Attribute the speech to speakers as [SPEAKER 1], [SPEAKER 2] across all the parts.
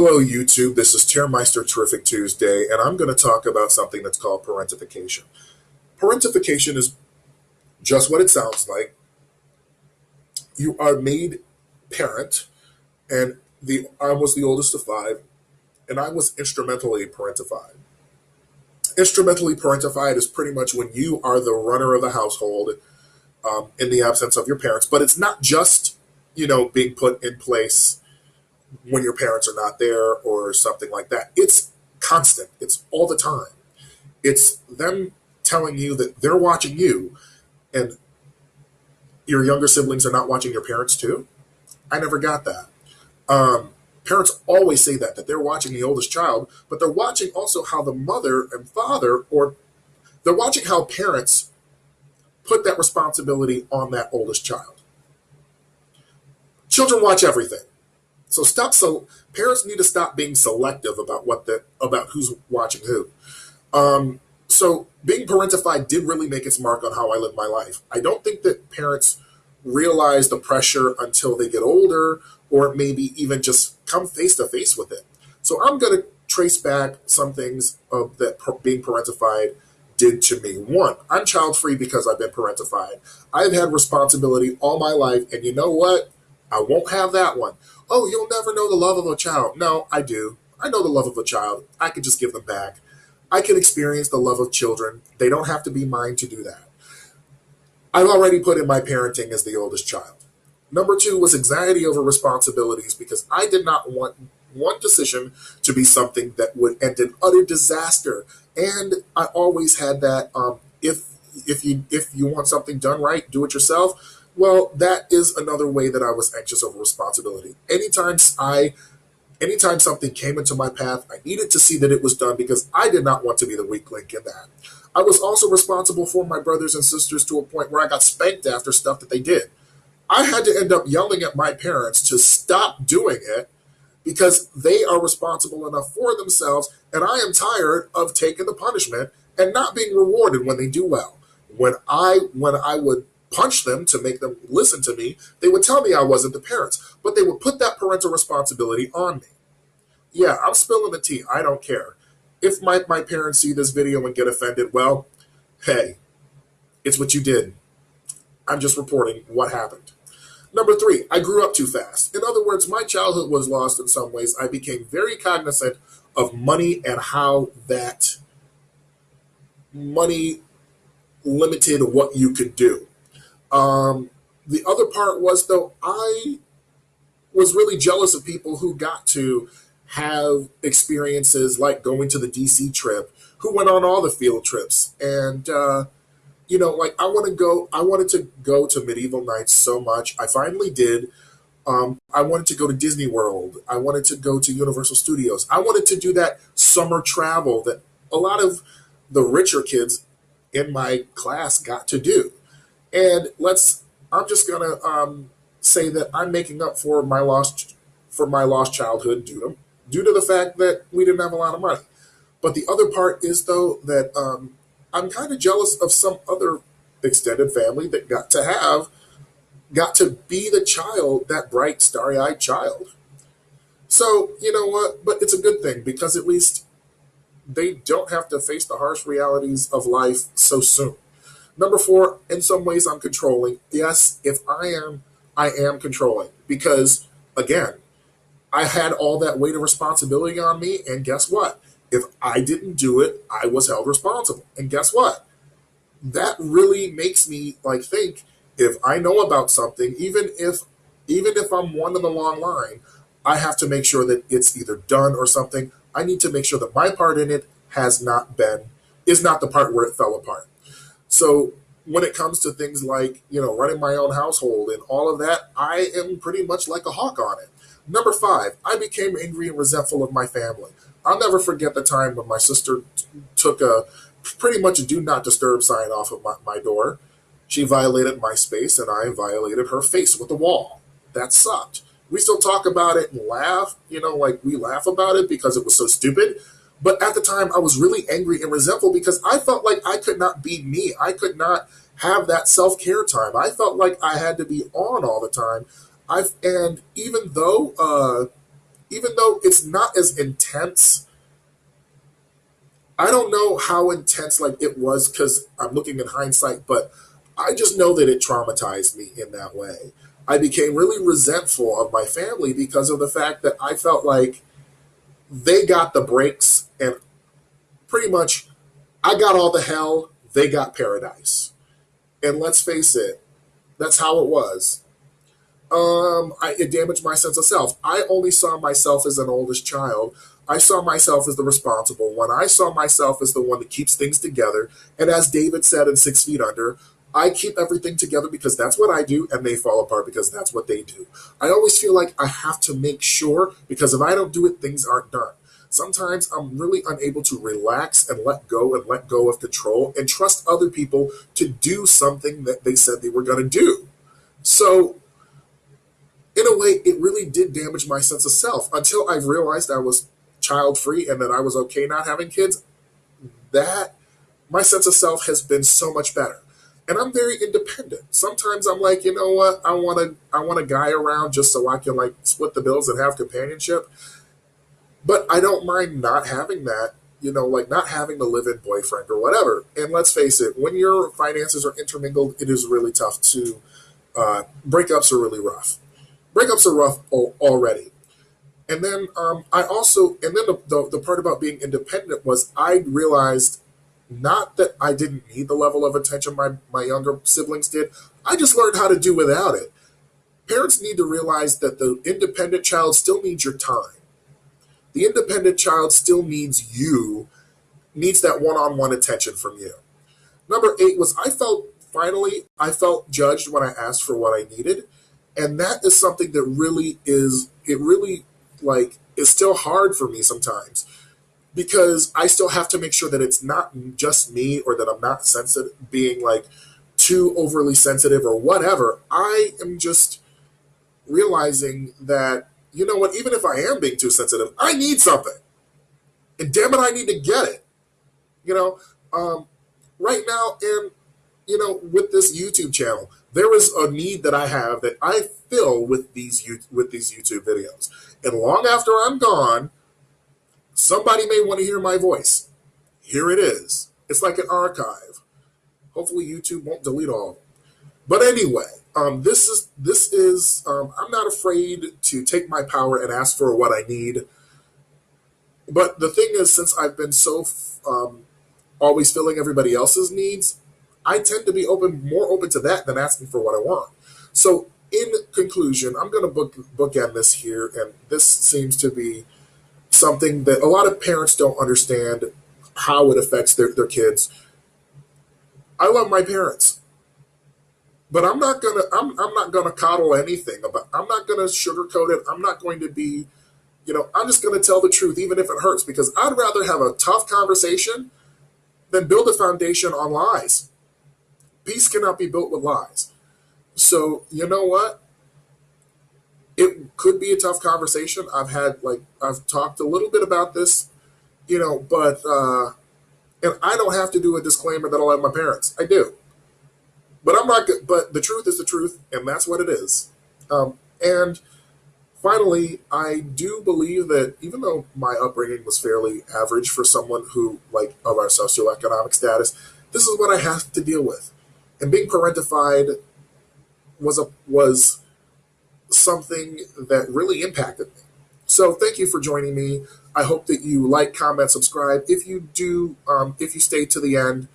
[SPEAKER 1] Hello, YouTube. This is Terrmeister Terrific Tuesday, and I'm going to talk about something that's called parentification. Parentification is just what it sounds like. You are made parent, and I was the oldest of five, and I was instrumentally parentified. Instrumentally parentified is pretty much when you are the runner of the household in the absence of your parents, but it's not just being put in place when your parents are not there or something like that. It's constant. It's all the time. It's them telling you that they're watching you and your younger siblings are not watching your parents too. I never got that. Parents always say that they're watching the oldest child, but they're watching also how the mother and father, or they're watching how parents put that responsibility on that oldest child. Children watch everything. So parents need to stop being selective about who's watching who. So being parentified did really make its mark on how I live my life. I don't think that parents realize the pressure until they get older, or maybe even just come face to face with it. So I'm going to trace back some things that being parentified did to me. One, I'm child free because I've been parentified. I've had responsibility all my life, and you know what? I won't have that one. Oh, you'll never know the love of a child. No, I do. I know the love of a child. I can just give them back. I can experience the love of children. They don't have to be mine to do that. I've already put in my parenting as the oldest child. Number two was anxiety over responsibilities, because I did not want one decision to be something that would end in utter disaster. And I always had that if you want something done right, do it yourself. Well, that is another way that I was anxious over responsibility. Anytime something came into my path, I needed to see that it was done, because I did not want to be the weak link in that. I was also responsible for my brothers and sisters to a point where I got spanked after stuff that they did. I had to end up yelling at my parents to stop doing it, because they are responsible enough for themselves, and I am tired of taking the punishment and not being rewarded when they do well. When I would punch them to make them listen to me, they would tell me I wasn't the parents, but they would put that parental responsibility on me. Yeah, I'm spilling the tea. I don't care. If my parents see this video and get offended, well, hey, it's what you did. I'm just reporting what happened. Number three, I grew up too fast. In other words, my childhood was lost in some ways. I became very cognizant of money and how that money limited what you could do. The other part was, though, I was really jealous of people who got to have experiences like going to the DC trip, who went on all the field trips. And, like I wanted to go to Medieval Nights so much. I finally did. I wanted to go to Disney World. I wanted to go to Universal Studios. I wanted to do that summer travel that a lot of the richer kids in my class got to do. And I'm just gonna say that I'm making up for my lost childhood due to the fact that we didn't have a lot of money. But the other part is, though, that I'm kind of jealous of some other extended family that got to be the child, that bright, starry-eyed child. So you know what? But it's a good thing, because at least they don't have to face the harsh realities of life so soon. Number four, in some ways I'm controlling. Yes, if I am controlling, because again, I had all that weight of responsibility on me, and guess what? If I didn't do it, I was held responsible. And guess what? That really makes me think, if I know about something, even if I'm one in the long line, I have to make sure that it's either done or something. I need to make sure that my part in it is not the part where it fell apart. So when it comes to things like, running my own household and all of that, I am pretty much like a hawk on it. Number five, I became angry and resentful of my family. I'll never forget the time when my sister took pretty much a do not disturb sign off of my door. She violated my space, and I violated her face with the wall. That sucked. We still talk about it and laugh, we laugh about it because it was so stupid. But at the time, I was really angry and resentful, because I felt like I could not be me. I could not have that self-care time. I felt like I had to be on all the time. And even though even though it's not as intense. I don't know how intense like it was because I'm looking in hindsight, but I just know that it traumatized me in that way. I became really resentful of my family because of the fact that I felt like they got the breaks and pretty much I got all the hell, they got paradise. And let's face it, that's how it was. It damaged my sense of self. I only saw myself as an oldest child. I saw myself as the responsible one. I saw myself as the one that keeps things together. And as David said in 6 Feet Under, I keep everything together because that's what I do, and they fall apart because that's what they do. I always feel like I have to make sure because if I don't do it, things aren't done. Sometimes I'm really unable to relax and let go of control and trust other people to do something that they said they were going to do. So in a way, it really did damage my sense of self until I realized I was child free and that I was okay not having kids. That my sense of self has been so much better. And I'm very independent. Sometimes I'm like, you know what? I want a guy around just so I can like split the bills and have companionship. But I don't mind not having that, like not having the live-in boyfriend or whatever. And let's face it, when your finances are intermingled, it is really tough to breakups are really rough. Breakups are rough already. And then the part about being independent was I realized not that I didn't need the level of attention my younger siblings did. I just learned how to do without it. Parents need to realize that the independent child still needs your time. The independent child still needs you, needs that one-on-one attention from you. Number 8 was I felt judged when I asked for what I needed. And that is something that really like is still hard for me sometimes because I still have to make sure that it's not just me or that I'm not sensitive, being like too overly sensitive or whatever. I am just realizing that, you know what, even if I am being too sensitive, I need something. And damn it, I need to get it. You know, right now, and with this YouTube channel, there is a need that I have that I fill with these YouTube videos. And long after I'm gone, somebody may want to hear my voice. Here it is. It's like an archive. Hopefully, YouTube won't delete all of it. But anyway, this is. I'm not afraid to take my power and ask for what I need. But the thing is, since I've been so always filling everybody else's needs, I tend to be more open to that than asking for what I want. So, in conclusion, I'm going to bookend this here, and this seems to be something that a lot of parents don't understand how it affects their kids. I love my parents, but I'm not gonna coddle anything about. I'm not gonna sugarcoat it. I'm not going to be, I'm just going to tell the truth, even if it hurts, because I'd rather have a tough conversation than build a foundation on lies. Peace cannot be built with lies. So, you know what? It could be a tough conversation. I've talked a little bit about this, but, and I don't have to do a disclaimer that I love my parents. I do. But but the truth is the truth, and that's what it is. And finally, I do believe that even though my upbringing was fairly average for someone who, like, of our socioeconomic status, this is what I have to deal with. And being parentified was something that really impacted me. So thank you for joining me. I hope that you like, comment, subscribe. If you do, if you stay to the end,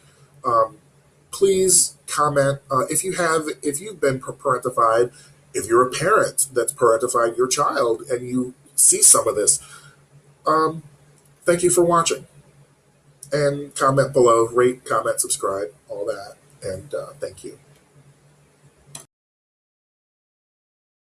[SPEAKER 1] please comment. If you've been parentified, if you're a parent that's parentified your child and you see some of this, thank you for watching. And comment below, rate, comment, subscribe, all that. And thank you.